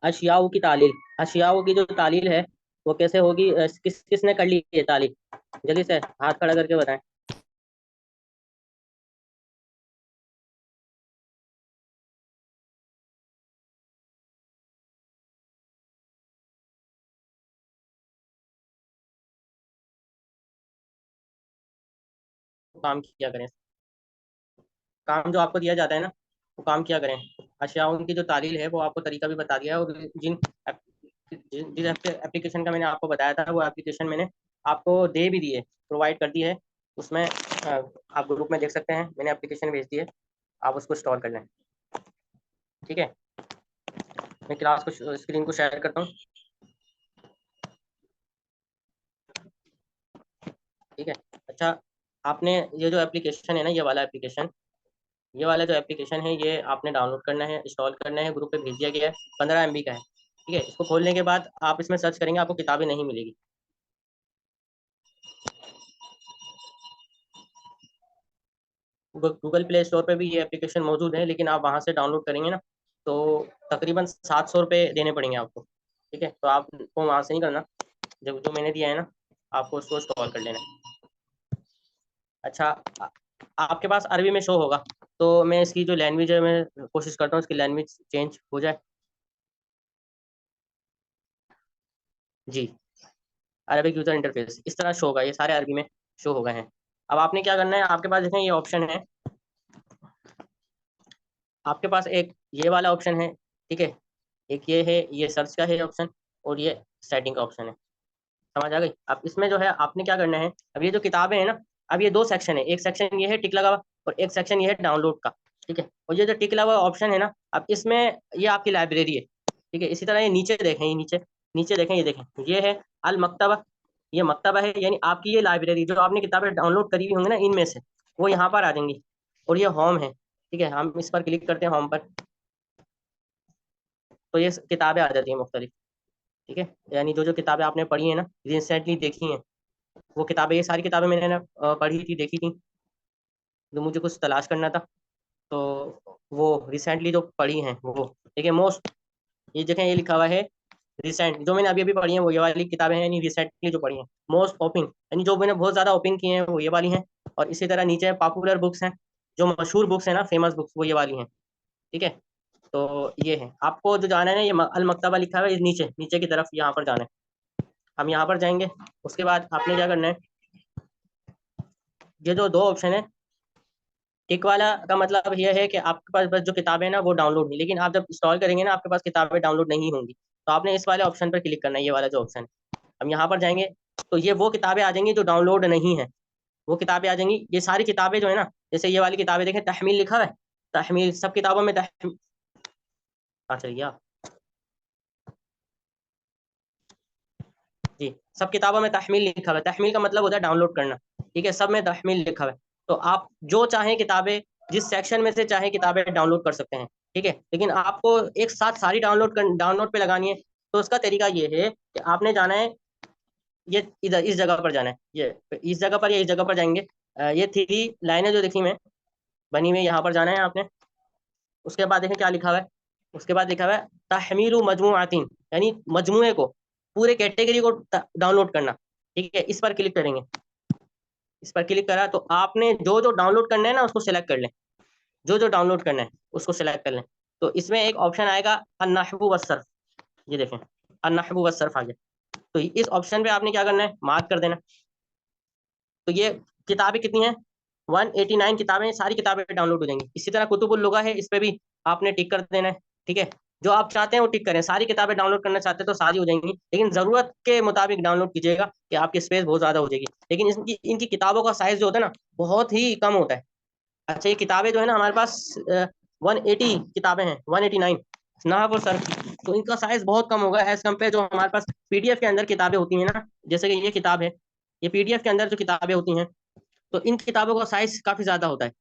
اشیاء کی تعلیل، اشیاء کی جو تعلیل ہے وہ کیسے ہوگی؟ کس کس نے کر لی ہے تعلیل؟ جلدی سے ہاتھ کھڑا کر کے بتائیں۔ کام کیا کریں، کام جو آپ کو دیا جاتا ہے نا وہ کام کیا کریں۔ اشیاء کی جو تعلیل ہے وہ آپ کو طریقہ بھی بتا دیا ہے، اور جس اپلیکیشن کا میں نے آپ کو بتایا تھا وہ اپلیکیشن میں نے آپ کو دے بھی دی ہے، پرووائڈ کر دی ہے۔ اس میں آپ گروپ میں دیکھ سکتے ہیں، میں نے اپلیکیشن بھیج دی ہے، آپ اس کو انسٹال کر لیں۔ ٹھیک ہے، میں کلاس کو اسکرین کو شیئر کرتا ہوں۔ ٹھیک ہے، اچھا آپ نے یہ جو اپلیکیشن ہے نا، یہ والا اپلیکیشن، یہ والا جو اپلیکیشن ہے یہ آپ نے ڈاؤن لوڈ کرنا ہے، انسٹال کرنا ہے، گروپ پہ بھیج دیا گیا ہے، 15 MB کا ہے۔ ٹھیک ہے، اس کو کھولنے کے بعد آپ اس میں سرچ کریں گے، آپ کو کتابیں نہیں ملے گی۔ گوگل پلے اسٹور پہ بھی یہ اپلیکیشن موجود ہے، لیکن آپ وہاں سے ڈاؤن لوڈ کریں گے نا تو تقریباً 700 روپے دینے پڑیں گے آپ کو۔ ٹھیک ہے، تو آپ کو وہاں سے نہیں کرنا، جو میں نے دیا ہے نا آپ کو اس کو انسٹال کر لینا ہے۔ اچھا آپ کے پاس عربی میں شو ہوگا، تو میں اس کی جو لینگویج ہے میں کوشش کرتا ہوں اس کی لینگویج چینج ہو جائے۔ جی، عربک یوزر انٹرفیس اس طرح شو ہوگا، یہ سارے عربی میں شو ہو گئے ہیں۔ اب آپ نے کیا کرنا ہے، آپ کے پاس دیکھیں یہ آپشن ہے، آپ کے پاس ایک یہ والا آپشن ہے، ٹھیک ہے، ایک یہ ہے، یہ سرچ کا ہے آپشن، اور یہ سیٹنگ کا آپشن ہے۔ سمجھ آ گئی؟ اب اس میں جو ہے آپ نے کیا کرنا ہے، اب یہ جو کتابیں ہیں نا، اب یہ 2 سیکشن ہے، ایک سیکشن یہ ہے ٹک لگا ہوا، اور ایک سیکشن یہ ہے ڈاؤن لوڈ کا۔ ٹھیک ہے، اور یہ جو ٹک لگا ہوا آپشن ہے نا، اب اس میں یہ آپ کی لائبریری ہے۔ ٹھیک ہے، اسی طرح یہ نیچے دیکھیں، یہ نیچے نیچے دیکھیں، یہ دیکھیں، یہ ہے المکتبہ، یہ مکتبہ ہے، یعنی آپ کی یہ لائبریری جو آپ نے کتابیں ڈاؤن لوڈ کری ہوئی ہوں گی نا، ان میں سے وہ یہاں پر آ جائیں گی، اور یہ ہوم ہے۔ ٹھیک ہے، ہم اس پر کلک کرتے ہیں ہوم پر، تو یہ کتابیں آ جاتی ہیں مختلف۔ ٹھیک ہے، یعنی جو کتابیں آپ نے پڑھی ہیں نا، ریسنٹلی دیکھی ہیں، وہ کتابیں، یہ ساری کتابیں میں نے نا پڑھی تھی، دیکھی تھی، جو مجھے کچھ تلاش کرنا تھا، تو وہ ریسنٹلی جو پڑھی ہیں وہ ٹھیک ہے، موسٹ، یہ دیکھیں یہ لکھا ہوا ہے ریسنٹ، جو میں نے ابھی ابھی پڑھی ہیں وہ یہ والی کتابیں ہیں، یعنی ریسنٹلی جو پڑھی ہیں، موسٹ اوپن، یعنی جو میں نے بہت زیادہ اوپن کی ہیں وہ یہ والی ہیں، اور اسی طرح نیچے پاپولر بکس ہیں، جو مشہور بکس ہیں نا، فیمس بکس، وہ یہ والی ہیں۔ ٹھیک ہے، تو یہ ہے آپ کو جو جانا ہے نا، یہ المکتبہ لکھا ہوا ہے، نیچے نیچے کی طرف یہاں پر جانا ہے، ہم یہاں پر جائیں گے۔ اس کے بعد آپ نے کیا کرنا ہے، یہ جو 2 آپشن ہے، ٹک والا کا مطلب یہ ہے کہ آپ کے پاس بس جو کتابیں ہیں نا وہ ڈاؤن لوڈ نہیں، لیکن آپ جب انسٹال کریں گے نا آپ کے پاس کتابیں ڈاؤن لوڈ نہیں ہوں گی، تو آپ نے اس والے آپشن پر کلک کرنا ہے، یہ والا جو آپشن ہے۔ ہم یہاں پر جائیں گے تو یہ وہ کتابیں آ جائیں گی جو ڈاؤن لوڈ نہیں ہیں، وہ کتابیں آ جائیں گی، یہ ساری کتابیں جو ہے نا، جیسے یہ والی کتابیں دیکھیں، تحمیل لکھا ہوا ہے، تحمیل سب کتابوں میں اچھا جی، سب کتابوں میں تحمیل لکھا ہوا ہے، تحمیل کا مطلب ہوتا ہے ڈاؤن لوڈ کرنا۔ ٹھیک ہے، سب میں تحمیل لکھا ہوا ہے، تو آپ جو چاہیں کتابیں، جس سیکشن میں سے چاہیں کتابیں ڈاؤن لوڈ کر سکتے ہیں۔ ٹھیک ہے، لیکن آپ کو ایک ساتھ ساری ڈاؤن لوڈ پہ لگانی ہے، تو اس کا طریقہ یہ ہے کہ آپ نے جانا ہے، یہ ادھر اس جگہ پر جانا ہے، یہ اس جگہ پر یا اس جگہ پر جائیں گے، یہ 3 لائنیں جو دیکھی میں بنی ہوئی، یہاں پر جانا ہے آپ نے۔ اس کے بعد دیکھیں کیا لکھا ہوا ہے، اس کے بعد لکھا ہوا ہے تحمیل مجموعاتین، یعنی مجموعے کو، پورے کیٹیگری کو ڈاؤن لوڈ کرنا۔ ٹھیک ہے، اس پر کلک کریں گے، اس پر کلک کرا تو آپ نے جو ڈاؤن لوڈ کرنا ہے نا اس کو سلیکٹ کر لیں، جو ڈاؤن لوڈ کرنا ہے اس کو سلیکٹ کر لیں، تو اس میں ایک آپشن آئے گا النحو والصرف، یہ دیکھیں النحو والصرف آ گیا، تو اس آپشن پہ آپ نے کیا کرنا ہے، مارک کر دینا۔ تو یہ کتابیں کتنی ہیں، 189 کتابیں، ساری کتابیں ڈاؤن لوڈ ہو جائیں گی۔ اسی طرح کتب اللغہ ہے، اس پہ بھی آپ نے ٹک کر دینا ہے۔ ٹھیک ہے، جو آپ چاہتے ہیں وہ ٹک کریں، ساری کتابیں ڈاؤن لوڈ کرنا چاہتے ہیں تو ساری ہو جائیں گی، لیکن ضرورت کے مطابق ڈاؤن لوڈ کیجیے گا کہ آپ کی اسپیس بہت زیادہ ہو جائے گی، لیکن ان کی کتابوں کا سائز جو ہوتا ہے نا بہت ہی کم ہوتا ہے۔ اچھا یہ کتابیں جو ہے نا ہمارے پاس 180 کتابیں ہیں، 189 نحو و صرف، تو ان کا سائز بہت کم ہوگا ایز کمپیئر جو ہمارے پاس پی ڈی ایف کے اندر کتابیں ہوتی ہیں نا، جیسے کہ یہ کتاب ہے، یہ پی ڈی ایف کے اندر جو کتابیں ہوتی ہیں تو ان کتابوں کا سائز کافی زیادہ ہوتا ہے،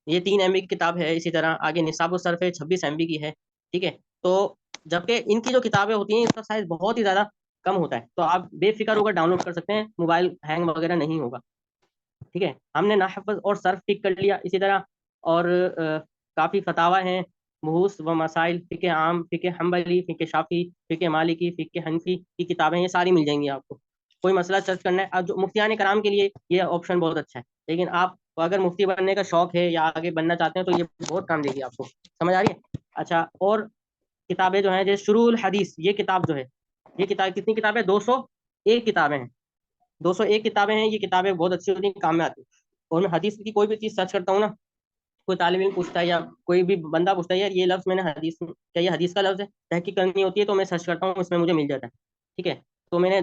یہ 3 MB کی کتاب ہے، اسی طرح آگے نصاب الصرف ہے 26 MB کی ہے۔ ٹھیک ہے، تو جبکہ ان کی جو کتابیں ہوتی ہیں اس کا سائز بہت ہی زیادہ کم ہوتا ہے، تو آپ بے فکر ہو کر ڈاؤن لوڈ کر سکتے ہیں، موبائل ہینگ وغیرہ نہیں ہوگا۔ ٹھیک ہے، ہم نے نحو اور صرف ٹک کر لیا، اسی طرح اور کافی فتاوی ہیں، بحوث و مسائل، فقہ عام، فقہ حنبلی، فقہ شافی، فقہ مالکی، فقہ حنفی کی کتابیں یہ ساری مل جائیں گی آپ کو. کوئی مسئلہ سرچ کرنا ہے اب جو مفتیان کرام کے لیے یہ آپشن بہت اچھا ہے، لیکن آپ کو اگر مفتی بننے کا شوق ہے یا آگے بننا چاہتے ہیں تو یہ بہت کام دے گی آپ کو. سمجھ آ رہی ہے؟ اچھا، اور کتابیں جو ہیں جیسے شروع الحدیث، یہ کتاب جو ہے، یہ کتاب کتنی کتابیں؟ 201 کتابیں ہیں. 201 کتابیں ہیں. یہ کتابیں بہت اچھی ہوتی ہیں، کام میں آتی ہیں. اور میں حدیث کی کوئی بھی چیز سرچ کرتا ہوں نا، کوئی طالب علم پوچھتا ہے یا کوئی بھی بندہ پوچھتا ہے یار یہ لفظ میں نے حدیث کیا یہ حدیث کا لفظ ہے، تحقیق کرنی ہوتی ہے تو میں سرچ کرتا ہوں، اس میں مجھے مل جاتا ہے. ٹھیک ہے، تو میں نے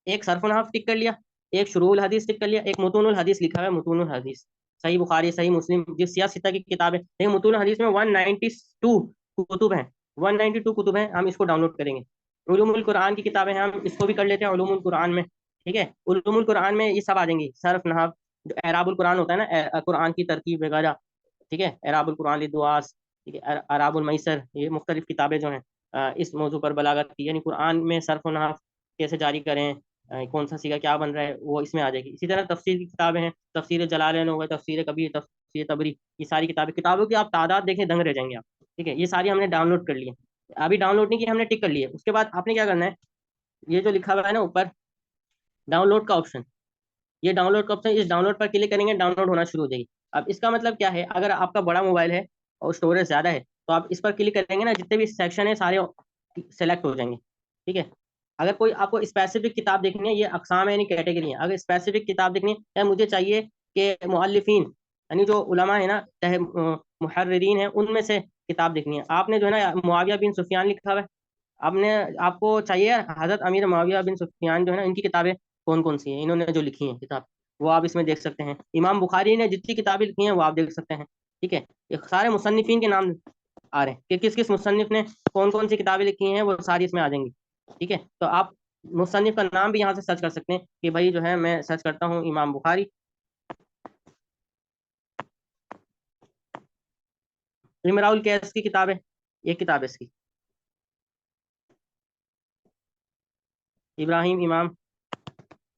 ایک صرف نحو ٹک کر لیا، ایک شروع الحدیث ٹک کر لیا، ایک متون الحدیث لکھا ہے. متون الحدیث صحیح بخاری، صحیح مسلم، جس سیاہ ستہ کی کتاب ہے. لیکن متون الحدیث میں 192 کتب ہیں. 192 کتب ہیں. ہم اس کو ڈاؤن لوڈ کریں گے. علوم القرآن کی کتابیں ہیں، ہم اس کو بھی کر لیتے ہیں علوم القرآن میں. ٹھیک ہے، علوم القرآن میں یہ سب آ جائیں گی، صرف نحو، جو اعراب القرآن ہوتا ہے نا، قرآن کی ترتیب وغیرہ. ٹھیک ہے، اعراب القرآن للدعاس، ٹھیک ہے، اعراب المیسر، یہ مختلف کتابیں جو ہیں اس موضوع پر بلاغت کی، یعنی قرآن میں صرف و نحو کیسے جاری کریں، کون سا سیگا کیا بن رہا ہے، وہ اس میں آ جائے گی. اسی طرح تفسیر کی کتابیں ہیں، تفسیر جلالین ہو گئے، تفسیر کبیر، تفسیر تبری. یہ ساری کتابوں کی آپ تعداد دیکھیں دنگ رہ جائیں گے آپ. ٹھیک ہے، یہ ساری ہم نے ڈاؤن لوڈ کر لی ہے. ابھی ڈاؤن لوڈ نہیں کی، ہم نے ٹک کر لی ہے. اس کے بعد آپ نے کیا کرنا ہے، یہ جو لکھا ہوا ہے نا اوپر ڈاؤن لوڈ کا آپشن، یہ ڈاؤن لوڈ کا آپشن، اس ڈاؤن لوڈ پر کلک کریں گے، ڈاؤن لوڈ ہونا شروع ہو جائے گی. اب اس کا مطلب کیا ہے، اگر آپ کا بڑا موبائل ہے اور اسٹوریج زیادہ ہے تو آپ اس پر کلک کریں گے نا، جتنے بھی سیکشن ہیں سارے سلیکٹ ہو جائیں گے. ٹھیک ہے، اگر کوئی آپ کو اسپیسیفک کتاب دیکھنی ہے، یہ اقسام ہے یعنی کیٹیگری ہے، اگر اسپیسیفک کتاب دیکھنی ہے مجھے چاہیے کہ مؤلفین یعنی جو علماء ہیں نا، محررین ہیں، ان میں سے کتاب دیکھنی ہے. آپ نے جو ہے نا معاویہ بن سفیان لکھا ہوا ہے، آپ کو چاہیے حضرت امیر معاویہ بن سفیان جو ہے نا ان کی کتابیں کون کون سی ہیں، انہوں نے جو لکھی ہیں کتاب، وہ آپ اس میں دیکھ سکتے ہیں. امام بخاری نے جتنی کتابیں لکھی ہیں وہ آپ دیکھ سکتے ہیں. ٹھیک ہے، یہ سارے مصنفین کے نام آ رہے ہیں کہ کس کس مصنف نے کون کون سی کتابیں لکھی ہیں، وہ ساری اس میں آ جائیں گی. ٹھیک ہے، تو آپ مصنف کا نام بھی یہاں سے سرچ کر سکتے ہیں کہ بھائی جو ہے میں سرچ کرتا ہوں امام بخاری. امراء القیس کی کتاب ہے، یہ کتاب ہے اس کی، ابراہیم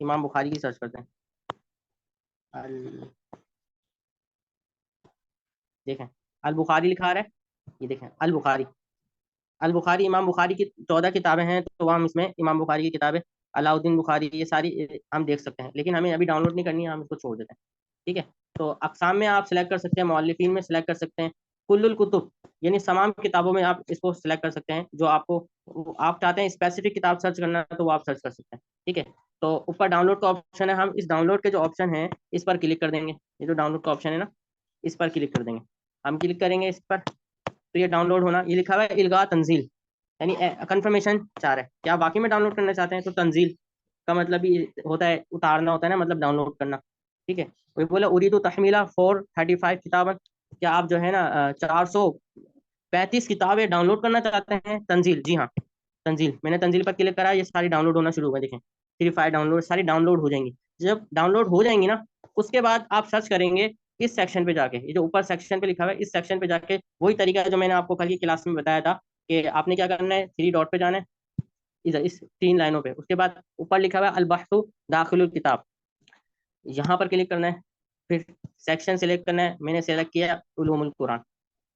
امام بخاری کی سرچ کرتے ہیں. دیکھیں البخاری لکھا رہا ہے، یہ دیکھیں البخاری امام بخاری کی 14 کتابیں ہیں، تو ہم اس میں امام بخاری کی کتابیں، علاء الدین بخاری، یہ ساری ہم دیکھ سکتے ہیں. لیکن ہمیں ابھی ڈاؤن لوڈ نہیں کرنی ہے، ہم اس کو چھوڑ دیتے ہیں. ٹھیک ہے، تو اقسام میں آپ سلیکٹ کر سکتے ہیں، مؤلفین میں سلیکٹ کر سکتے ہیں، کل الکتب یعنی تمام کتابوں میں آپ اس کو سلیکٹ کر سکتے ہیں. جو آپ چاہتے ہیں اسپیسیفک کتاب سرچ کرنا ہے تو وہ آپ سرچ کر سکتے ہیں. ٹھیک ہے، تو اوپر ڈاؤن لوڈ کا آپشن ہے، ہم اس ڈاؤن لوڈ کے جو آپشن ہے اس پر کلک کر دیں گے. یہ جو ڈاؤن لوڈ کا آپشن ہے نا، اس پر کلک کر دیں گے. ہم کلک کریں گے اس پر تو یہ ڈاؤن لوڈ ہونا، یہ لکھا ہوا ہے الغاء تنزیل، یعنی کنفرمیشن چاہ رہا ہے کہ آپ واقعی میں ڈاؤن لوڈ کرنا چاہتے ہیں. تو تنزیل کا مطلب یہ ہوتا ہے اتارنا ہوتا ہے نا، مطلب ڈاؤن لوڈ کرنا. ٹھیک ہے، وہ بولا اریدو تحمیلہ 435 کتابیں، کیا آپ جو ہے نا 435 کتابیں ڈاؤن لوڈ کرنا چاہتے ہیں. تنزیل، جی ہاں تنزیل، میں نے تنزیل پر کلک کرا، یہ ساری ڈاؤن لوڈ ہونا شروع ہوا. دیکھیں 35 ڈاؤن لوڈ، ساری ڈاؤن لوڈ ہو جائیں گی. جب ڈاؤن لوڈ ہو جائیں گی نا، اس کے بعد آپ سرچ کریں گے اس سیکشن پہ جا کے، یہ جو اوپر سیکشن پہ لکھا ہوا ہے اس سیکشن پہ جا کے وہی طریقہ ہے جو میں نے آپ کو کل کی کلاس میں بتایا تھا کہ آپ نے کیا کرنا ہے، 3 ڈاٹ پہ جانا ہے ادھر اس 3 لائنوں پہ. اس کے بعد اوپر لکھا ہوا ہے البحث داخل الکتاب، یہاں پر کلک کرنا ہے. پھر سیکشن سلیکٹ کرنا ہے، میں نے سلیکٹ کیا علوم القرآن،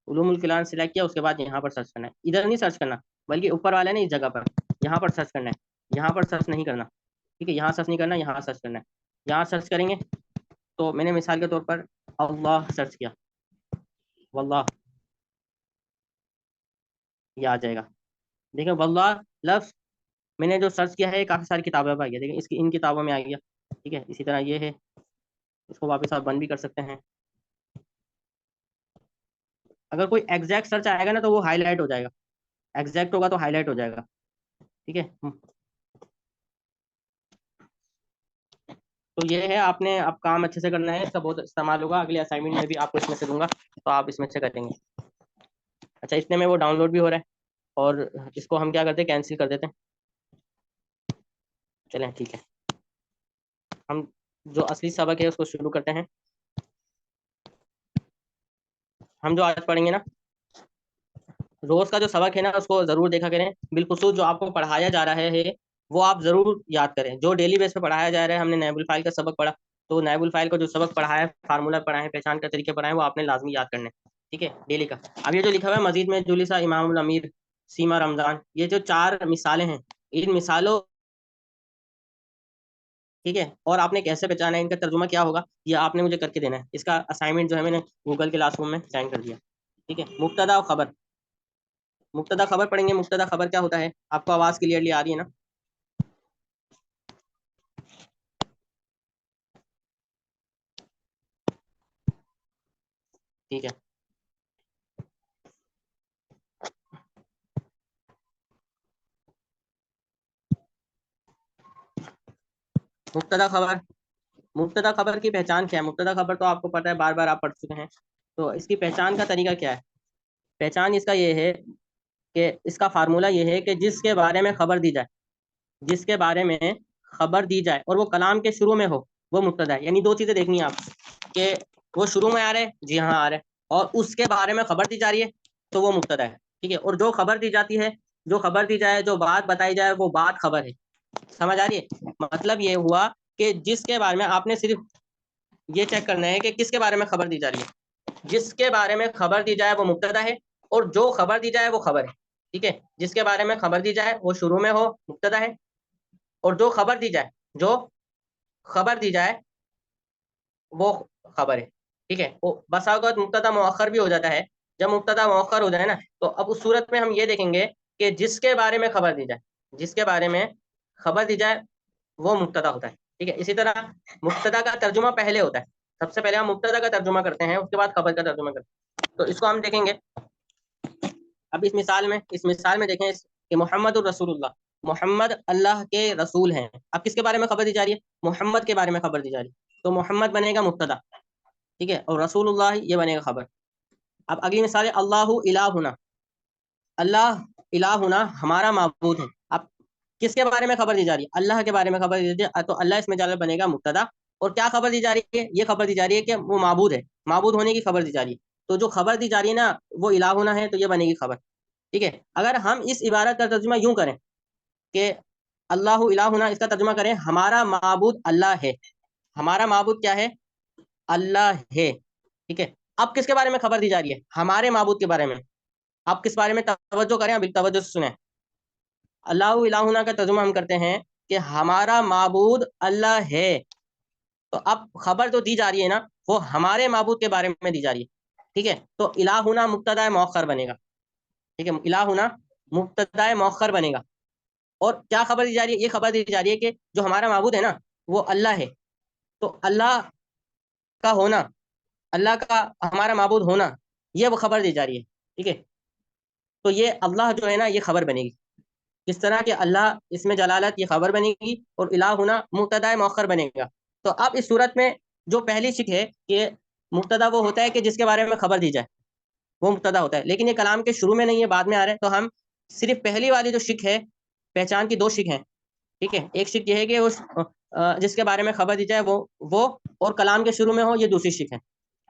علوم القرآن سلیکٹ کیا. اس کے بعد یہاں پر سرچ کرنا ہے، ادھر نہیں سرچ کرنا بلکہ اوپر والے نے اس جگہ پر یہاں پر سرچ کرنا ہے، یہاں پر سرچ نہیں کرنا. ٹھیک ہے، یہاں سرچ نہیں کرنا، یہاں سرچ کرنا ہے. یہاں سرچ کریں گے تو میں نے مثال کے طور پر اللہ سرچ کیا، واللہ یہ آ جائے گا. دیکھیں واللہ لفظ میں نے جو سرچ کیا ہے کافی ساری کتابیں پہ آ گیا. دیکھیں اس کی ان کتابوں میں آ گیا. ٹھیک ہے، اسی طرح یہ ہے، اس کو واپس آپ بند بھی کر سکتے ہیں. اگر کوئی ایگزیکٹ سرچ آئے گا نا تو وہ ہائی لائٹ ہو جائے گا، ایگزیکٹ ہوگا تو ہائی لائٹ ہو جائے گا. ٹھیک ہے، تو یہ ہے، آپ نے اب کام اچھے سے کرنا ہے، اس کا بہت استعمال ہوگا. اگلے اسائنمنٹ میں بھی آپ کو اس میں سے دوں گا تو آپ اس میں سے کریں گے. اچھا، اتنے میں وہ ڈاؤن لوڈ بھی ہو رہا ہے اور اس کو ہم کیا کرتے ہیں، کینسل کر دیتے ہیں. چلیں ٹھیک ہے، ہم جو اصلی سبق ہے اس کو شروع کرتے ہیں. ہم جو آج پڑھیں گے نا، روز کا جو سبق ہے نا اس کو ضرور دیکھا کریں. بالخصوص جو آپ کو پڑھایا جا رہا ہے وہ آپ ضرور یاد کریں. جو ڈیلی بیس پہ پڑھایا جا رہا ہے، ہم نے نائب الفاعل کا سبق پڑھا، تو نائب الفاعل کا جو سبق پڑھا ہے، فارمولہ پڑھا ہے، پہچان کا طریقے پڑھائے، وہ آپ نے لازمی یاد کرنے. ٹھیک ہے، ڈیلی کا. اب یہ جو لکھا ہوا ہے مزید میں جلسہ امام الامیر سیما رمضان، یہ جو 4 مثالیں ہیں، ان مثالوں، ٹھیک ہے، اور آپ نے کیسے پہچانا ہے، ان کا ترجمہ کیا ہوگا، یہ آپ نے مجھے کر کے دینا ہے. اس کا اسائنمنٹ جو ہے میں نے گوگل کلاس روم میں سینڈ کر دیا. ٹھیک ہے، مبتدا و خبر. مبتدا خبر پڑھیں گے. مبتدا خبر کیا ہوتا ہے؟ آپ کو آواز کلیئرلی آ رہی ہے نا؟ ٹھیک ہے. مبتدا خبر. مبتدا خبر کی پہچان کیا ہے؟ مبتدا خبر تو آپ کو پتہ ہے، بار بار آپ پڑھ چکے ہیں. تو اس کی پہچان کا طریقہ کیا ہے؟ پہچان اس کا یہ ہے کہ اس کا فارمولہ یہ ہے کہ جس کے بارے میں خبر دی جائے، جس کے بارے میں خبر دی جائے اور وہ کلام کے شروع میں ہو، وہ مبتدا ہے. یعنی 2 چیزیں دیکھنی ہیں آپ، کہ وہ شروع میں آ رہے، جی ہاں آ رہے، اور اس کے بارے میں خبر دی جا رہی ہے، تو وہ مبتدا ہے. ٹھیک ہے، اور جو خبر دی جاتی ہے، جو خبر دی جائے، جو بات بتائی جائے، وہ بات خبر ہے. سمجھ آ رہی ہے؟ مطلب یہ ہوا کہ جس کے بارے میں آپ نے صرف یہ چیک کرنا ہے کہ کس کے بارے میں خبر دی جا رہی ہے. جس کے بارے میں خبر دی جائے وہ مبتدا ہے، اور جو خبر دی جائے وہ خبر ہے. ٹھیک ہے، جس کے بارے میں خبر دی جائے وہ شروع میں ہو، مبتدا ہے، اور جو خبر دی جائے، جو خبر دی جائے وہ خبر ہے. ٹھیک ہے، بسا اوقات مبتدا مؤخر بھی ہو جاتا ہے. جب مبتدا مؤخر ہو جائے نا، تو اب اس صورت میں ہم یہ دیکھیں گے کہ جس کے بارے میں خبر دی جائے، جس کے بارے میں خبر دی جائے وہ مبتدا ہوتا ہے. ٹھیک ہے، اسی طرح مبتدا کا ترجمہ پہلے ہوتا ہے. سب سے پہلے ہم مبتدا کا ترجمہ کرتے ہیں، اس کے بعد خبر کا ترجمہ کرتے ہیں. تو اس کو ہم دیکھیں گے. اب اس مثال میں دیکھیں کہ محمد الرسول اللہ، محمد اللہ کے رسول ہیں. اب کس کے بارے میں خبر دی جا رہی ہے؟ محمد کے بارے میں خبر دی جا رہی ہے. تو محمد بنے گا مبتدا. ٹھیک ہے، اور رسول اللہ یہ بنے گا خبر. اب اگلی مثال ہے اللہ الہنا. اللہ الہنا ہمارا معبود ہے. اب کس کے بارے میں خبر دی جا رہی ہے؟ اللہ کے بارے میں خبر دی جا رہی ہے. تو اللہ اس میں جلال بنے گا مبتدا. اور کیا خبر دی جا رہی ہے؟ یہ خبر دی جا رہی ہے کہ وہ معبود ہے، معبود ہونے کی خبر دی جا رہی ہے. تو جو خبر دی جا رہی ہے نا، وہ الہنا ہے، تو یہ بنے گی خبر. ٹھیک ہے، اگر ہم اس عبارت کا ترجمہ یوں کریں کہ اللہ الہنا، اس کا ترجمہ کریں ہمارا معبود اللہ ہے. ہمارا معبود کیا ہے؟ اللہ ہے. ٹھیک ہے، اب کس کے بارے میں خبر دی جا رہی ہے؟ ہمارے معبود کے بارے میں. آپ کس بارے میں توجہ کریں، اب توجہ سے سنیں. اللہ الہنا کا ترجمہ ہم کرتے ہیں کہ ہمارا معبود اللہ ہے. تو اب خبر جو دی جا رہی ہے نا، وہ ہمارے معبود کے بارے میں دی جا رہی ہے. ٹھیک ہے، تو الہنا مبتدا مؤخر بنے گا. ٹھیک ہے، الہنا مبتدا مؤخر بنے گا. اور کیا خبر دی جا رہی ہے؟ یہ خبر دی جا رہی ہے کہ جو ہمارا معبود ہے نا، وہ اللہ ہے. تو اللہ کا ہونا، اللہ کا ہمارا معبود ہونا، یہ وہ خبر دی جا رہی ہے. ٹھیک ہے، تو یہ اللہ جو ہے نا، یہ خبر بنے گی. کس طرح کہ اللہ اس میں جلالت، یہ خبر بنے گی، اور الہنا مبتدا مؤخر بنے گا. تو اب اس صورت میں جو پہلی شک ہے کہ مبتدا وہ ہوتا ہے کہ جس کے بارے میں خبر دی جائے، وہ مبتدا ہوتا ہے. لیکن یہ کلام کے شروع میں نہیں ہے، بعد میں آ رہا ہے. تو ہم صرف پہلی والی جو شک ہے، پہچان کی 2 شک ہیں. ٹھیک ہے، ایک شک یہ ہے کہ اس جس کے بارے میں خبر دی جائے وہ اور کلام کے شروع میں ہو، یہ دوسری شک ہے.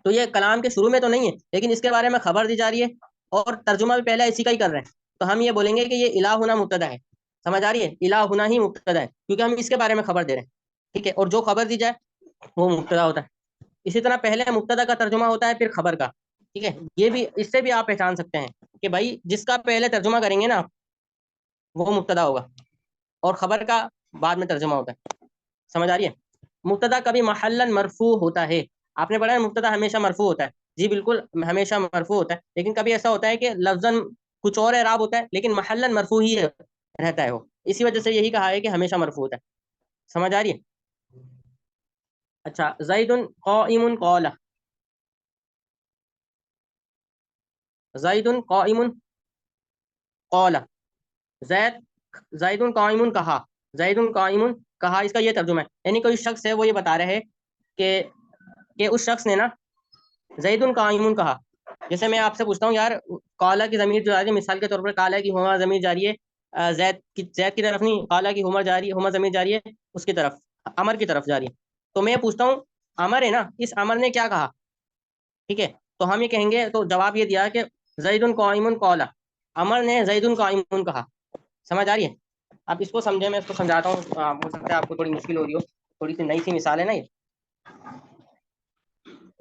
تو یہ کلام کے شروع میں تو نہیں ہے، لیکن اس کے بارے میں خبر دی جا رہی ہے، اور ترجمہ بھی پہلے اسی کا ہی کر رہے ہیں. تو ہم یہ بولیں گے کہ یہ الہنا مبتدا ہے. سمجھ آ رہی ہے؟ الہنا ہی مبتدا ہے، کیونکہ ہم اس کے بارے میں خبر دے رہے ہیں. ٹھیک ہے، اور جو خبر دی جائے وہ مبتدا ہوتا ہے. اسی طرح پہلے مبتدا کا ترجمہ ہوتا ہے، پھر خبر کا. ٹھیک ہے، یہ بھی اس سے بھی آپ پہچان سکتے ہیں کہ بھائی جس کا پہلے ترجمہ کریں گے نا، وہ مبتدا ہوگا، اور خبر کا بعد میں ترجمہ ہوتا ہے. سمجھ آ رہی ہے؟ مبتدا کبھی محلا مرفوع ہوتا ہے. آپ نے پڑھا ہے مبتدا ہمیشہ مرفوع ہوتا ہے. جی بالکل، ہمیشہ مرفوع ہوتا ہے. لیکن کبھی ایسا ہوتا ہے کہ لفظاً کچھ اور اعراب ہوتا ہے، لیکن محلا مرفوع ہی رہتا ہے وہ. اسی وجہ سے یہی کہا ہے کہ ہمیشہ مرفوع ہوتا ہے. سمجھ آ رہی ہے؟ اچھا، زید قائم قال. زید قائم قال. زید زید قائم کہا. زید قائم کہا، اس کا یہ ترجمہ ہے. یعنی کوئی شخص ہے، وہ یہ بتا رہے ہیں کہ اس شخص نے نا زید قائم کہا. جیسے میں آپ سے پوچھتا ہوں، یار قالا کی ضمیر جو آ رہی ہے، مثال کے طور پر قالا کی ہما ضمیر جاری ہے زید کی طرف نہیں، قالا کی ہما جاری ہے، ہما ضمیر جاری ہے اس کی طرف، امر کی طرف جاری ہے. تو میں پوچھتا ہوں، امر ہے نا، اس امر نے کیا کہا؟ ٹھیک ہے، تو ہم یہ کہیں گے، تو جواب یہ دیا کہ زید قائم قالا، امر نے زید قائم کہا. سمجھ آ رہی ہے؟ اب اس کو سمجھے، میں اس کو سمجھاتا ہوں. ہو سکتا ہے آپ کو تھوڑی مشکل ہو رہی ہو، تھوڑی سی نئی سی مثال ہے نا یہ.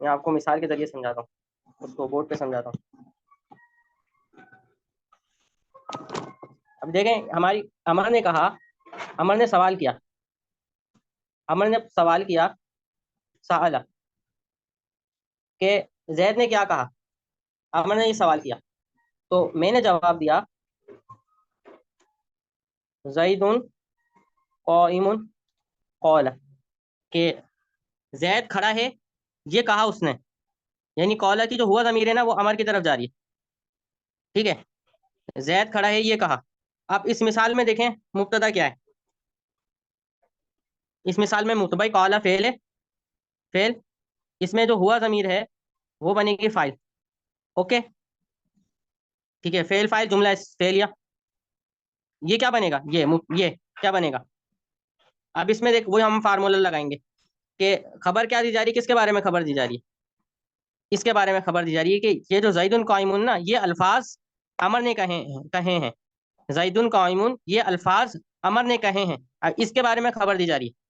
میں آپ کو مثال کے ذریعے سمجھاتا ہوں. اس کو بورڈ پہ سمجھاتا ہوں. اب دیکھیں امر نے کہا، امر نے سوال کیا، سألہ کہ زید نے کیا کہا. امر نے یہ سوال کیا تو میں نے جواب دیا زید قائم قال، کہ زید کھڑا ہے یہ کہا اس نے، یعنی قولا کی جو ہوا ضمیر ہے نا وہ امر کی طرف جاری ہے. ٹھیک ہے، زید کھڑا ہے یہ کہا. اب اس مثال میں دیکھیں مبتدا کیا ہے. اس مثال میں مبتدا قولا فعل ہے، فعل. اس میں جو ہوا ضمیر ہے وہ بنے گی فاعل. اوکے ٹھیک ہے، فعل فاعل جملہ فعلیہ. یہ کیا بنے گا، یہ کیا بنے گا. اب اس میں دیکھ وہ ہم فارمولا لگائیں گے کہ خبر کیا دی جا رہی ہے، کس کے بارے میں خبر دی جا رہی ہے. اس کے بارے میں خبر دی جا رہی ہے کہ یہ جو زید قائم نا یہ الفاظ امر نے کہے ہیں. زید قائم یہ الفاظ امر نے کہے ہیں، اس کے بارے میں خبر دی جا رہی ہے.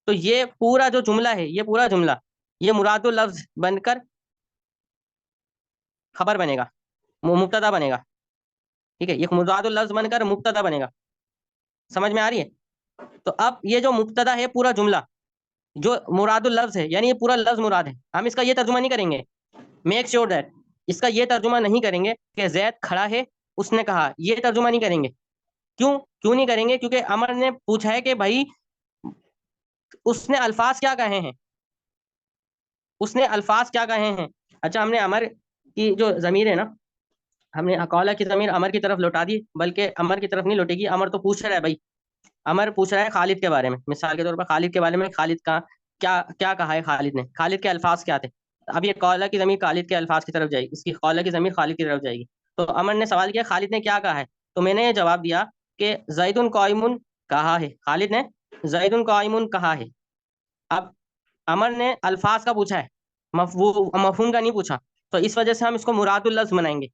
تو یہ پورا جو جملہ ہے، یہ پورا جملہ یہ مراد اللفظ بن کر خبر بنے گا، مبتدا بنے گا. ٹھیک ہے، یہ مراد اللفظ بن کر مبتدا بنے گا. سمجھ میں آ رہی ہے. تو اب یہ جو مبتدا ہے پورا جملہ جو مراد اللفظ ہے، یعنی یہ پورا لفظ مراد ہے. ہم اس کا یہ ترجمہ نہیں کریں گے، میک شیور دیٹ اس کا یہ ترجمہ نہیں کریں گے کہ زید کھڑا ہے اس نے کہا، یہ ترجمہ نہیں کریں گے. کیوں نہیں کریں گے؟ کیونکہ امر نے پوچھا ہے کہ بھائی اس نے الفاظ کیا کہے ہیں، اس نے الفاظ کیا کہے ہیں. اچھا، ہم نے امر کی جو ضمیر ہے نا، ہم نے قولا کی ضمیر امر کی طرف لوٹا دی، بلکہ امر کی طرف نہیں لوٹے گی. امر تو پوچھ رہا ہے بھائی، امر پوچھ رہا ہے خالد کے بارے میں. مثال کے طور پر خالد کے بارے میں، خالد کا کیا کہا ہے خالد نے، خالد کے الفاظ کیا تھے. اب یہ قولا کی ضمیر خالد کے الفاظ کی طرف جائے گی، اس کی قولا کی ضمیر خالد کی طرف جائے گی. تو امر نے سوال کیا خالد نے کیا کہا ہے، تو میں نے یہ جواب دیا کہ زید قائم کہا ہے، خالد نے زید قائم کہا ہے. اب امر نے الفاظ کا پوچھا ہے، مفہوم کا نہیں پوچھا، تو اس وجہ سے ہم اس کو مراد اللفظ بنائیں گے.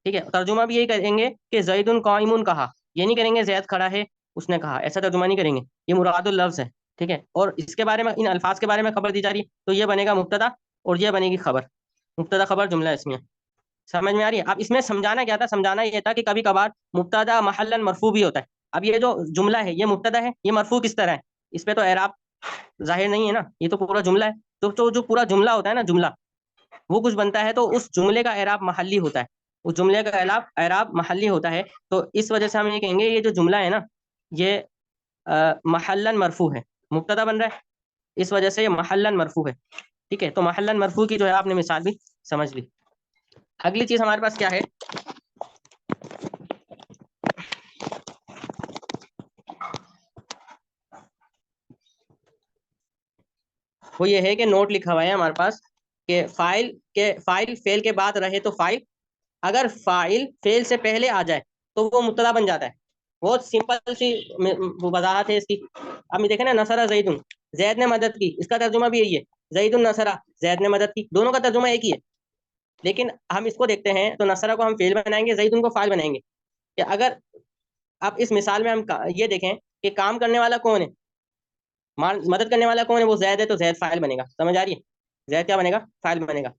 ٹھیک ہے، ترجمہ بھی یہی کریں گے کہ زید قائم کہا، یہ نہیں کریں گے زید کھڑا ہے اس نے کہا، ایسا ترجمہ نہیں کریں گے، یہ مراد اللفظ ہے. ٹھیک ہے، اور اس کے بارے میں ان الفاظ کے بارے میں خبر دی جا رہی ہے، تو یہ بنے گا مبتدا اور یہ بنے گی خبر. مبتدا خبر جملہ اسمیہ. سمجھ میں آ رہی ہے. اب اس میں سمجھانا کیا تھا، سمجھانا یہ تھا کہ کبھی کبھار مبتدا محلا مرفوع بھی ہوتا ہے. اب یہ جو جملہ ہے یہ مبتدا ہے، یہ مرفوع کس طرح ہے، اس پہ تو اعراب ظاہر نہیں ہے نا، یہ تو پورا جملہ ہے. تو جو پورا جملہ ہوتا ہے نا، جملہ وہ کچھ بنتا ہے تو اس جملے کا اعراب محلی ہوتا ہے، اس جملے کا اعراب محلی ہوتا ہے. تو اس وجہ سے ہم یہ کہیں گے یہ جو جملہ ہے نا یہ محلا مرفوع ہے، مبتدا بن رہا ہے، اس وجہ سے یہ محلا مرفوع ہے. ٹھیک ہے، تو محلا مرفوع کی جو ہے آپ نے مثال بھی سمجھ لی. اگلی چیز ہمارے پاس کیا ہے، وہ یہ ہے کہ نوٹ لکھا ہوا ہے ہمارے پاس کہ فاعل فعل کے بعد رہے تو فاعل، اگر فاعل فعل سے پہلے آ جائے تو وہ مبتدا بن جاتا ہے. بہت سمپل سی وضاحت ہے اس کی. اب دیکھیں نا، نصر زید، زید نے مدد کی، اس کا ترجمہ بھی یہی ہے. زید النصر، زید نے مدد کی، دونوں کا ترجمہ ایک ہی ہے. لیکن ہم اس کو دیکھتے ہیں تو نصرہ کو ہم فعل بنائیں گے، زید کو فاعل بنائیں گے. کہ اگر اب اس مثال میں ہم یہ دیکھیں کہ کام کرنے والا کون ہے، مدد کرنے والا کون ہے، وہ زید ہے، تو زید فاعل بنے گا. سمجھ آ رہی ہے، زید کیا بنے گا، فاعل بنے گا.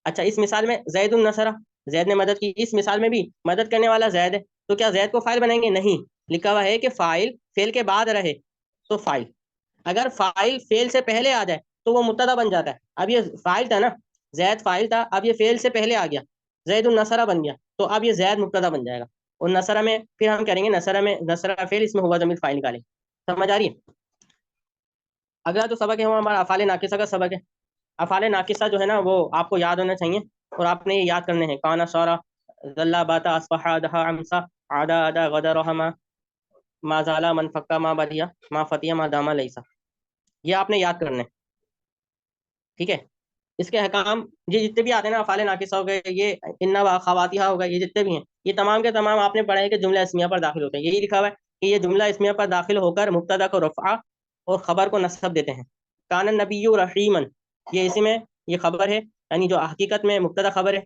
اچھا، اس مثال میں زید النصر، زید نے مدد کی، اس مثال میں بھی مدد کرنے والا زید ہے، تو کیا زید کو فاعل بنائیں گے؟ نہیں، لکھا ہوا ہے کہ فاعل فعل کے بعد رہے تو فاعل. اگر فاعل فعل سے پہلے آ جائے تو وہ مبتدا بن جاتا ہے. اب یہ فاعل تھا نا، زید فاعل تھا، اب یہ فعل سے پہلے آ گیا، زید النصر بن گیا، تو اب یہ زید مبتدا بن جائے گا. اور نصرہ میں پھر ہم کریں گے، نصرہ میں نصرہ فعل، اس میں ہوا ضمیر فاعل نکالیں. سمجھ آ رہی ہے. اگلا جو سبق ہے وہ ہمارا افعال ناقصہ کا سبق ہے. افعال ناقصہ جو ہے نا وہ آپ کو یاد ہونا چاہیے، اور آپ نے یہ یاد کرنے ہیں. کانا سورا، ذلا باتا اصبح دہا امسا عدا ادا غدا رحما ما زالا من فکا ما بدیا ما فتیا ما داما لیسا، یہ آپ نے یاد کرنے. ٹھیک ہے، اس کے احکام یہ جتنے بھی آتے ہیں نا، افعال ناقصہ ہو گئے، یہ ان و خواتیہ ہو گئے، یہ جتنے بھی ہیں یہ تمام کے تمام آپ نے پڑھا ہے کہ جملہ اسمیہ پر داخل ہوتے ہیں. یہی لکھا ہوا ہے کہ یہ جملہ اسمیہ پر داخل ہو کر مبتدا کو رفع اور خبر کو نصب دیتے ہیں. کان النبی رحیما، یہ اسی میں یہ خبر ہے، یعنی جو حقیقت میں مبتدا خبر ہے.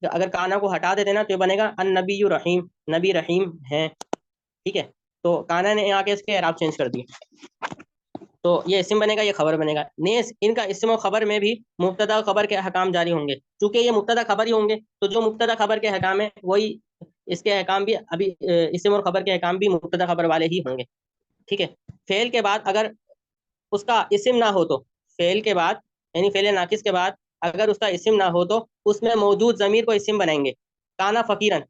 اگر کانا کو ہٹا دیتے نا تو یہ بنے گا النبی رحیم، نبی رحیم ہیں. ٹھیک ہے، تو کانا نے آ کے اس کے اعراب چینج کر دیے. تو یہ اسم بنے گا، یہ خبر بنے گا. نیز ان کا اسم و خبر میں بھی مبتدا و خبر کے احکام جاری ہوں گے. چونکہ یہ مبتدا خبر ہی ہوں گے تو جو مبتدا خبر کے احکام ہیں وہی اس کے احکام بھی ابھی اسم اور خبر کے احکام بھی مبتدا خبر والے ہی ہوں گے. ٹھیک ہے. فعل کے بعد اگر اس کا اسم نہ ہو تو، فعل کے بعد یعنی فعل ناقص کے بعد اگر اس کا اسم نہ ہو تو اس میں موجود ضمیر کو اسم بنائیں گے. کانا فقیرن،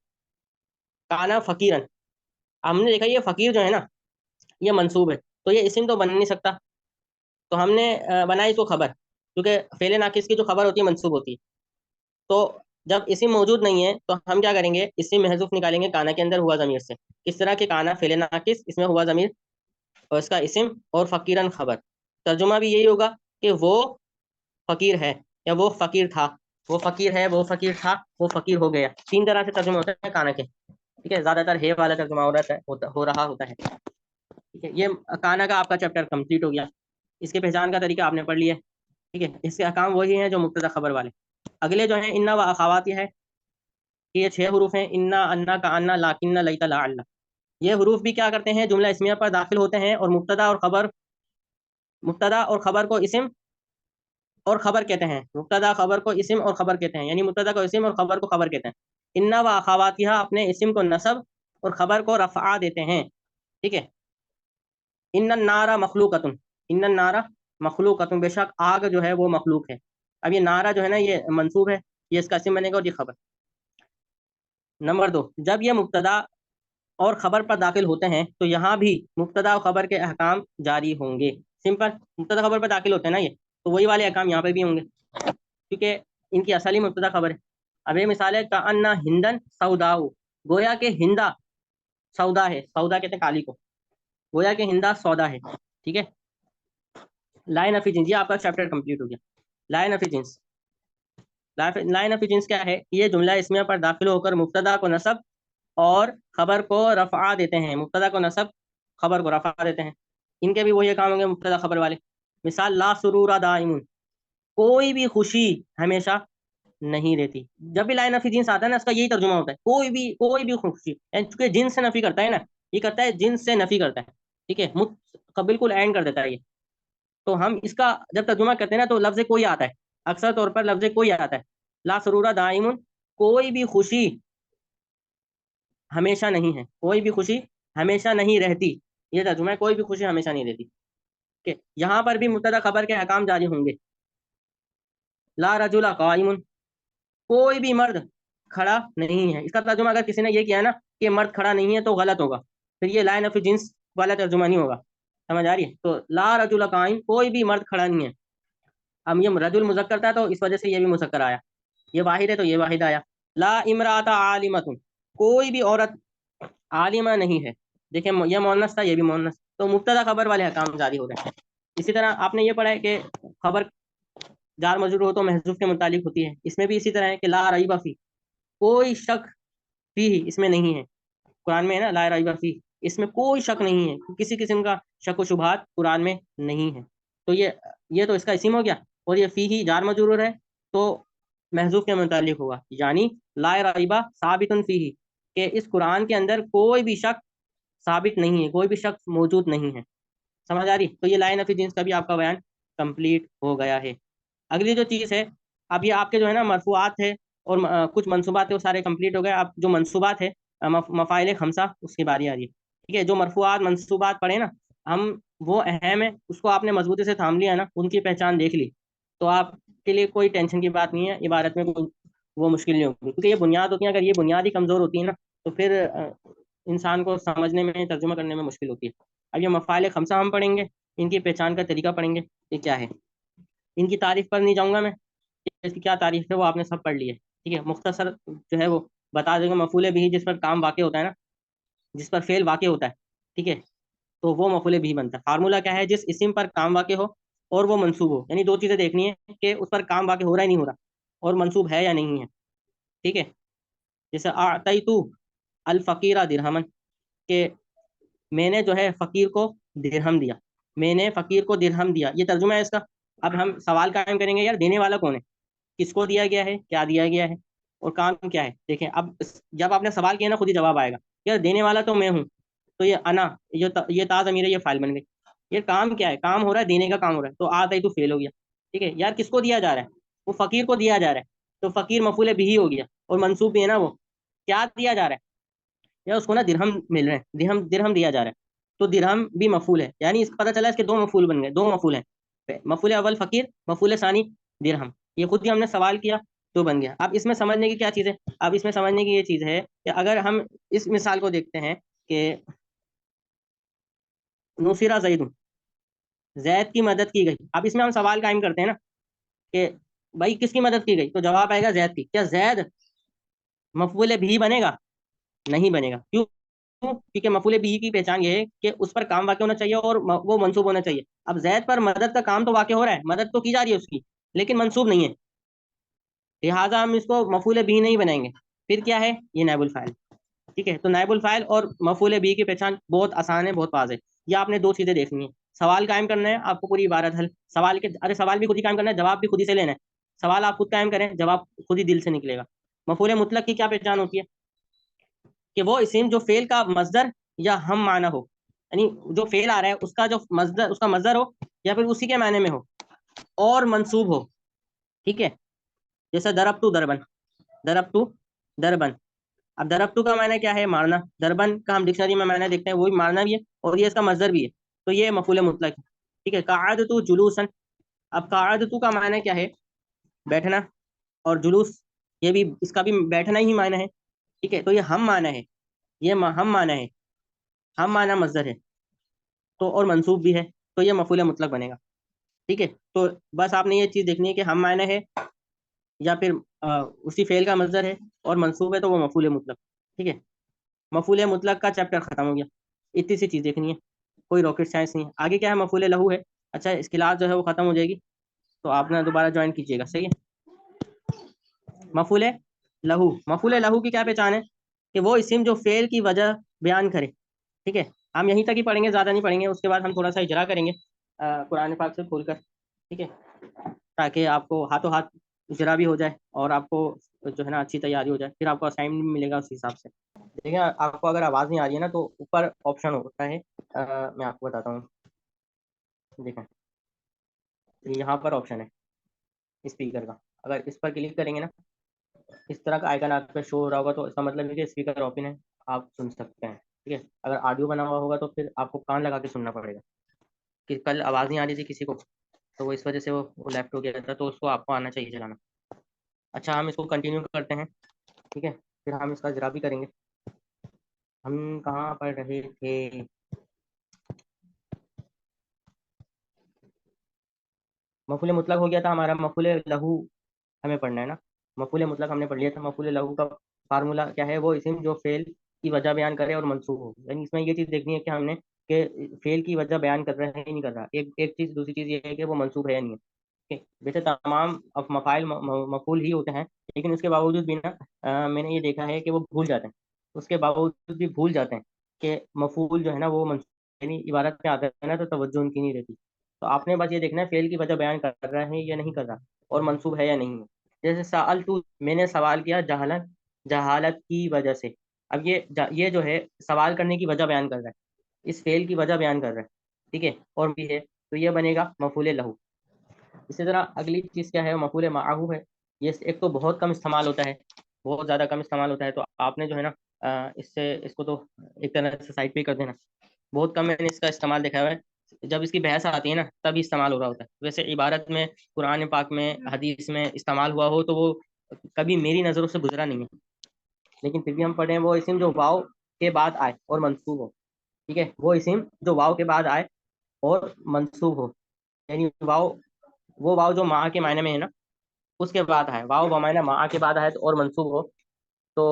کانا فقیرن. ہم نے دیکھا یہ فقیر جو ہے نا یہ منصوب ہے تو یہ اسم تو بن نہیں سکتا، تو ہم نے بنائی اس کو خبر، کیونکہ فعل ناقص کی جو خبر ہوتی ہے منصوب ہوتی ہے. تو جب اسم موجود نہیں ہے تو ہم کیا کریں گے، اسم محذوف نکالیں گے کانا کے اندر ہوا ضمیر سے. کس طرح کہ کانا فعل ناقص، اس میں ہوا ضمیر اور اس کا اسم اور فقیرن خبر. ترجمہ بھی یہی ہوگا کہ وہ فقیر ہے یا وہ فقیر تھا، وہ فقیر ہے، وہ فقیر تھا، وہ فقیر ہو گیا. 3 طرح سے ترجمہ ہوتا ہے کانا کے. ٹھیک ہے. زیادہ تر ہے والا ترجمہ ہو رہا ہوتا ہے. ٹھیک ہے. یہ کانا کا آپ کا چیپٹر کمپلیٹ ہو گیا. اس کے پہچان کا طریقہ آپ نے پڑھ لیا. ٹھیک ہے. اس کے احکام وہی ہیں جو مبتدا خبر والے. اگلے جو ہیں انا و اخوات ہے کہ یہ 6 حروف ہیں، انا، انا، کانا، لاکن، لیت، لعل. یہ حروف بھی کیا کرتے ہیں، جملہ اسمیہ پر داخل ہوتے ہیں اور مبتدا اور خبر کو اسم اور خبر کہتے ہیں. مبتدا خبر کو اسم اور خبر کہتے ہیں، یعنی مبتدا کو اسم اور خبر کو خبر کہتے ہیں. انا و اخواتها اپنے اسم کو نصب اور خبر کو رفع دیتے ہیں. ٹھیک ہے. ان النار مخلوقۃ، ان النار مخلوقۃ، بے شک آگ جو ہے وہ مخلوق ہے. اب یہ نارا جو ہے نا یہ منصوب ہے، یہ اس کا اسم بنے گا اور یہ خبر. نمبر 2، جب یہ مبتدا اور خبر پر داخل ہوتے ہیں تو یہاں بھی مبتدا و خبر کے احکام جاری ہوں گے. سمپل، مبتدا خبر پر داخل ہوتے ہیں نا یہ، تو وہی والے احکام یہاں پہ بھی ہوں گے کیونکہ ان کی اصل ہی مبتدا خبر ہے. اب یہ مثال ہے کأن ہندن سوداؤ، گویا کہ ہندا سودا ہے، سودا کہتے ہیں کالی کو، گویا کہ ہندا سودا ہے. ٹھیک ہے. لائن آف جنس، یہ آپ کا چیپٹر کمپلیٹ ہو گیا. لائن آف جنس، لائن آف جنس کیا ہے، یہ جملہ اسمیہ پر داخل ہو کر مبتدا کو نصب اور خبر کو رفع دیتے ہیں. مبتدا کو نصب، خبر کو رفع دیتے ہیں. ان کے بھی وہی کام ہوں گے مبتدا خبر والے. مثال لا سرور دائم، کوئی بھی خوشی ہمیشہ نہیں رہتی. جب بھی لائن آف جنس آتا ہے نا اس کا یہی ترجمہ ہوتا ہے، کوئی بھی خوشی، چونکہ جنس سے نفی کرتا ہے نا، یہ کرتا ہے جنس سے نفی کرتا ہے. ٹھیک ہے. بالکل اینڈ کر دیتا ہے یہ. تو ہم اس کا جب ترجمہ کرتے ہیں نا تو لفظ کوئی آتا ہے، اکثر طور پر لفظ کوئی آتا ہے. لا سرور دائم، کوئی بھی خوشی ہمیشہ نہیں ہے، کوئی بھی خوشی ہمیشہ نہیں رہتی. یہ ترجمہ ہے، کوئی بھی خوشی ہمیشہ نہیں رہتی. کہ یہاں پر بھی مبتدا خبر کے احکام جاری ہوں گے. لا رجل قائم، کوئی بھی مرد کھڑا نہیں ہے. اس کا ترجمہ اگر کسی نے یہ کیا ہے نا کہ مرد کھڑا نہیں ہے تو غلط ہوگا، پھر یہ لائن آف جنس والا ترجمہ نہیں ہوگا. سمجھ آ رہی ہے. تو لا رجل قائم، کوئی بھی مرد کھڑا نہیں ہے. اب یہ رجل مذکر تھا تو اس وجہ سے یہ بھی مذکر آیا، یہ واحد ہے تو یہ واحد آیا. لا امرات عالمۃ، کوئی بھی عورت عالمہ نہیں ہے. دیکھیں یہ مؤنث تھا، یہ بھی مؤنث، تو مبتدا خبر والے احکام جاری ہو رہے ہیں. اسی طرح آپ نے یہ پڑھا ہے کہ خبر جار مجرور ہو تو محذوف کے متعلق ہوتی ہے. اس میں بھی اسی طرح ہے کہ لا ریب فی، کوئی شک فی اس میں نہیں ہے. قرآن میں ہے نا لا ریب فی، اس میں کوئی شک نہیں ہے، کسی قسم کا شک و شبہات قرآن میں نہیں ہے. تو یہ تو اس کا اسم ہو گیا، اور یہ فی ہی جار مجرور ہے تو محذوف کے متعلق ہوگا. یعنی لا ریبہ ثابت فیہ، کہ اس قرآن کے اندر کوئی بھی شک ثابت نہیں ہے، کوئی بھی شک موجود نہیں ہے. سمجھ آ رہی. تو یہ لائن آف جنس کا بھی آپ کا بیان کمپلیٹ ہو گیا ہے. اگلی جو چیز ہے، اب یہ آپ کے جو ہے نا مرفوعات ہے اور کچھ منصوبات ہے وہ سارے کمپلیٹ ہو گئے. اب جو منصوبات ہے مفاعل خمسہ، اس کی باری آ رہی ہے. ٹھیک ہے. جو مرفوعات منصوبات پڑھے نا ہم، وہ اہم ہے، اس کو آپ نے مضبوطی سے تھام لیا نا، ان کی پہچان دیکھ لی تو آپ کے لیے کوئی ٹینشن کی بات نہیں ہے. عبارت میں وہ مشکل نہیں ہوگی کیونکہ یہ بنیاد ہوتی ہیں. اگر یہ بنیاد ہی کمزور ہوتی ہے نا تو پھر انسان کو سمجھنے میں، ترجمہ کرنے میں مشکل ہوتی ہے. اب یہ مفاعل خمسہ ہم پڑھیں گے، ان کی پہچان کا طریقہ پڑھیں گے. یہ کیا ہے، ان کی تعریف پر نہیں جاؤں گا میں، اس کی کیا تعریف ہے وہ آپ نے سب پڑھ لی ہے. ٹھیک ہے. مختصر جو ہے وہ بتا دیں گے. مفعول بھی جس پر کام واقع ہوتا ہے نا، جس پر فعل واقع ہوتا ہے، ٹھیک ہے، تو وہ مفعول بھی بنتا ہے. فارمولا کیا ہے، جس اسم پر کام واقع ہو اور وہ منصوب ہو. یعنی 2 چیزیں دیکھنی ہے کہ اس پر کام واقع ہو رہا ہے نہیں ہو رہا، اور منصوب ہے یا نہیں ہے. ٹھیک ہے. جیسے اعطیت الفقیر درہما، کہ میں نے جو ہے فقیر کو درہم دیا، میں نے فقیر کو درہم دیا. یہ ترجمہ ہے اس کا. اب ہم سوال قائم کریں گے یار دینے والا کون ہے، کس کو دیا گیا ہے، کیا دیا گیا ہے، اور کام کیا ہے. دیکھیں اب جب آپ نے سوال کیا نا خود ہی جواب آئے گا. یار دینے والا تو میں ہوں، تو یہ انا، یہ تا ضمیر ہے، یہ فاعل بن گئی. یہ کام کیا ہے؟ کام ہو رہا ہے دینے کا کام ہو رہا ہے، تو آتا ہی تو فیل ہو گیا، ٹھیک ہے یار، کس کو دیا جا رہا ہے؟ وہ فقیر کو دیا جا رہا ہے، تو فقیر مفعول بھی ہو گیا، اور منصوب بھی ہے نا، وہ کیا دیا جا رہا ہے؟ یا اس کو نا درہم مل رہے ہیں، درہم دیا جا رہا ہے، تو درہم بھی مفعول ہے، یعنی اس پتہ چلا اس کے دو مفعول بن گئے، دو مفعول ہیں، مفعول اول فقیر، مفعول ثانی درہم، یہ خود ہی ہم نے سوال کیا تو بن گیا۔ اب اس میں سمجھنے کی کیا چیز ہے؟ اب اس میں سمجھنے کی یہ چیز ہے کہ اگر ہم اس مثال کو دیکھتے ہیں کہ نصیرہ زید، زید کی مدد کی گئی، اب اس میں ہم سوال قائم کرتے ہیں نا کہ بھائی کس کی مدد کی گئی، تو جواب آئے گا زید کی۔ کیا زید مفعول بھی بنے گا؟ نہیں بنے گا، کیوں؟ کیونکہ مفعول بھی کی پہچان یہ ہے کہ اس پر کام واقع ہونا چاہیے اور وہ منصوب ہونا چاہیے۔ اب زید پر مدد کا کام تو واقع ہو رہا ہے، مدد تو کی جا رہی ہے اس کی، لیکن منصوب نہیں ہے، لہٰذا ہم اس کو مفعول بھی نہیں بنائیں گے، پھر کیا ہے؟ یہ نائب الفاعل، ٹھیک ہے۔ تو نائب الفاعل اور مفعول بھی کی پہچان بہت آسان ہے، بہت واضح ہے۔ یہ آپ نے دو چیزیں دیکھنی ہے، سوال قائم کرنا ہے آپ کو، پوری عبارت حل، سوال کے ارے سوال بھی خود ہی قائم کرنا ہے، جواب بھی خود ہی سے لینا ہے، سوال آپ خود قائم کریں، جواب خود ہی دل سے نکلے گا۔ مفعول مطلق کی کیا پہچان ہوتی ہے؟ کہ وہ اسم جو فعل کا مصدر یا ہم معنی ہو، یعنی جو فعل آ رہا ہے اس کا جو مصدر، اس کا مصدر ہو یا پھر اسی کے معنی میں ہو اور منصوب ہو، ٹھیک ہے۔ جیسے ضربت دربن، ضربت دربن، اب ضربت کا معنی کیا ہے؟ مارنا، دربن کا ہم ڈکشنری میں معنی دیکھتے ہیں، وہ بھی مارنا بھی ہے اور یہ اس کا مصدر بھی ہے، تو یہ مفعول مطلق ہے، ٹھیک ہے۔ قعدت جلوسا، اب قعدت کا معنی کیا ہے؟ بیٹھنا، اور جلوس یہ بھی اس کا بھی بیٹھنا ہی معنی ہے، ٹھیک ہے۔ تو یہ ہم معنی ہے، یہ ہم معنی ہے، ہم معنی مصدر ہے، تو اور منصوب بھی ہے، تو یہ مفعول مطلق بنے گا، ٹھیک ہے۔ تو بس آپ نے یہ چیز دیکھنی ہے کہ ہم معنی ہے یا پھر اسی فعل کا مصدر ہے اور منصوب ہے، تو وہ مفعول مطلق، ٹھیک ہے۔ مفعول مطلق کا چیپٹر ختم ہو گیا، اتنی سی چیز دیکھنی ہے، کوئی راکٹ سائنس نہیں ہے۔ آگے کیا ہے؟ مفعول لہو ہے، اچھا اس کلاس جو ہے وہ ختم ہو جائے گی تو آپ نے دوبارہ جوائن کیجیے گا، صحیح ہے۔ مفعول لہو، مفعول لہو کی کیا پہچان ہے؟ کہ وہ اسم جو فعل کی وجہ بیان کرے، ٹھیک ہے۔ ہم یہیں تک ہی پڑھیں گے، زیادہ نہیں پڑھیں گے، اس کے بعد ہم تھوڑا سا اجرا کریں گے قرآن پاک سے کھول کر، ٹھیک ہے، تاکہ آپ کو ہاتھوں ہاتھ اجرا بھی ہو جائے اور آپ کو جو ہے نا اچھی تیاری ہو جائے، پھر آپ کو اسائنمنٹ بھی ملے گا اس حساب سے۔ دیکھیں آپ کو اگر آواز نہیں آ رہی ہے نا تو اوپر آپشن ہوتا ہے، میں آپ کو بتاتا ہوں، دیکھیں یہاں پر آپشن ہے اسپیکر کا، اگر اس پر کلک کریں گے نا، اس طرح کا آئیکن آپ پہ شو ہو رہا ہوگا، تو اس کا مطلب ہے کہ اسپیکر اوپن ہے، آپ سن سکتے ہیں، ٹھیک ہے۔ اگر آڈیو بنا ہوا ہوگا تو پھر آپ کو کان لگا کے سننا پڑے گا، کہ کل آواز نہیں آ رہی تھی کسی کو تو وہ اس وجہ سے وہ لیفٹ ہو گیا تھا، تو اس کو آپ کو آنا چاہیے چلانا۔ اچھا ہم اس کو کنٹینیو کرتے ہیں، ٹھیک ہے، پھر ہم اس کا اجرا بھی کریں گے۔ ہم کہاں پڑھ رہے تھے؟ مفعول مطلق ہو گیا تھا ہمارا، مفعول لہو ہمیں پڑھنا ہے نا، مفعول مطلق ہم نے پڑھ لیا تھا۔ مفعول لہو کا فارمولا کیا ہے؟ وہ اسم جو فعل کی وجہ بیان کرے اور منصوب ہو، یعنی اس میں یہ چیز دیکھنی ہے کہ ہم نے کہ فعل کی وجہ بیان کر رہا ہے یا نہیں کر رہا، ایک چیز، دوسری چیز یہ ہے کہ وہ منصوب ہے یا نہیں ہے، ٹھیک ہے۔ ویسے تمام مفاعل مفعول ہی ہوتے ہیں، لیکن اس کے باوجود بھی نا میں نے یہ دیکھا ہے کہ وہ بھول جاتے ہیں، اس کے باوجود بھی بھول جاتے ہیں کہ مفعول جو ہے نا وہ منصوب، یعنی عبارت میں آتا ہے نا تو توجہ ان کی نہیں رہتی۔ تو آپ نے بس یہ دیکھنا ہے فعل کی وجہ بیان کر رہا ہے یا نہیں کر رہا، اور منصوب ہے یا نہیں ہے۔ جیسے سألتو، میں نے سوال کیا، جہالت، جہالت کی وجہ سے، اب یہ جو ہے سوال کرنے کی وجہ بیان کر رہا ہے، اس فعل کی وجہ بیان کر رہا ہے، ٹھیک ہے، اور بھی ہے، تو یہ بنے گا مفعول لہو۔ اسی طرح اگلی چیز کیا ہے؟ مفعول معہو ہے، یہ ایک تو بہت کم استعمال ہوتا ہے، بہت زیادہ کم استعمال ہوتا ہے، تو آپ نے جو ہے نا اس کو تو ایک طرح سے سائڈ پہ کر دینا، بہت کم میں نے اس کا استعمال دیکھا ہوا ہے، جب اس کی بحث آتی ہے نا تبھی استعمال ہو رہا ہوتا ہے۔ ویسے عبارت میں، قرآن پاک میں، حدیث میں استعمال ہوا ہو تو وہ کبھی میری نظروں سے گزرا نہیں ہے، لیکن پھر بھی ہم پڑھیں وہ اسم جو واو کے بعد آئے اور منصوب ہو، ٹھیک ہے، وہ اسم جو واو کے بعد آئے اور منصوب ہو، یعنی واو، وہ واو جو ماں کے معنی میں ہے نا اس کے بعد ہے، واو بمعنی ماں کے بعد ہے اور منصوب ہو، تو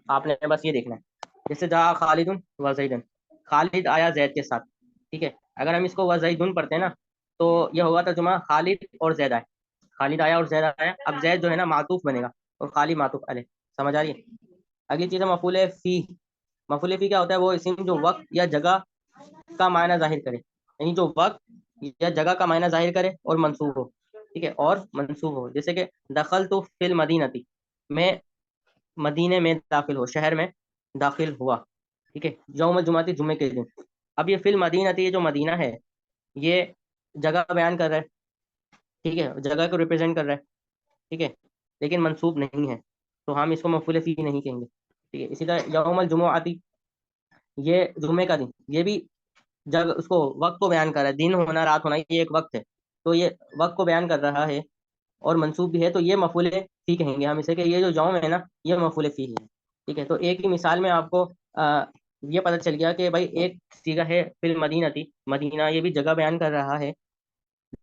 آپ نے بس یہ دیکھنا ہے۔ جیسے جا خالد و زید، خالد آیا زید کے ساتھ، ٹھیک ہے، اگر ہم اس کو وزیدن پڑھتے ہیں نا تو یہ ہوگا ترجمہ خالد اور زید آئے، خالد آیا اور زید آیا، اب زید جو ہے نا معطوف بنے گا اور خالد معطوف علیہ، سمجھ آ رہی ہے؟ اگلی چیز ہے مفعول فی، مفعول فی کیا ہوتا ہے؟ وہ اسم جو وقت یا جگہ کا معنی ظاہر کرے، یعنی جو وقت یا جگہ کا معنی ظاہر کرے اور منصوب ہو، ٹھیک ہے، اور منصوب ہو، جیسے کہ دخلت فی المدینہ، میں مدینے میں داخل ہو، شہر میں داخل ہوا، ٹھیک ہے، یوم الجمعہ، جمعے کے دن۔ اب یہ فی المدینہ، یہ جو مدینہ ہے یہ جگہ بیان کر رہا ہے، ٹھیک ہے، جگہ کو ریپرزینٹ کر رہا ہے، ٹھیک ہے، لیکن منصوب نہیں ہے، تو ہم اس کو مفعول فی نہیں کہیں گے، ٹھیک ہے۔ اسی طرح یوم الجمعہ، یہ جمعے کا دن، یہ بھی جب اس کو وقت کو بیان کر رہا ہے، دن ہونا رات ہونا یہ ایک وقت ہے، تو یہ وقت کو بیان کر رہا ہے اور منصوب بھی ہے، تو یہ مفعول فی کہیں گے ہم اسے، کہ یہ جو یوم ہے نا یہ مفعول فی ہے، ٹھیک ہے۔ تو ایک ہی مثال میں آپ کو یہ پتہ چل گیا کہ بھائی ایک صیغہ ہے فی المدینہ تھی، مدینہ یہ بھی جگہ بیان کر رہا ہے،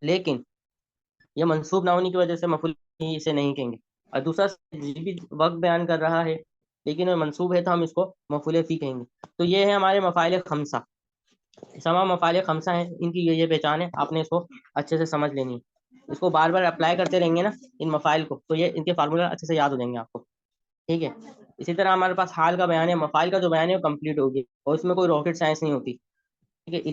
لیکن یہ منصوب نہ ہونے کی وجہ سے مفعول فی اسے نہیں کہیں گے، اور دوسرا یہ بھی وقت بیان کر رہا ہے لیکن وہ منصوب ہے تو ہم اس کو مفعول فی کہیں گے۔ تو یہ ہے ہمارے مفاعل خمسہ، تمام مفاعل خمسہ ہیں، ان کی یہ پہچان ہے، آپ نے اس کو اچھے سے سمجھ لینی ہے، اس کو بار بار اپلائی کرتے رہیں گے نا ان مفاعل کو، تو یہ ان کے فارمولا اچھے سے یاد ہو جائیں گے آپ کو، ٹھیک ہے۔ اسی طرح ہمارے پاس حال کا بیان ہے، مفاعل کا جو بیان ہے وہ کمپلیٹ ہوگی اور اس میں کوئی راکٹ سائنس نہیں ہوتی، ٹھیک ہے۔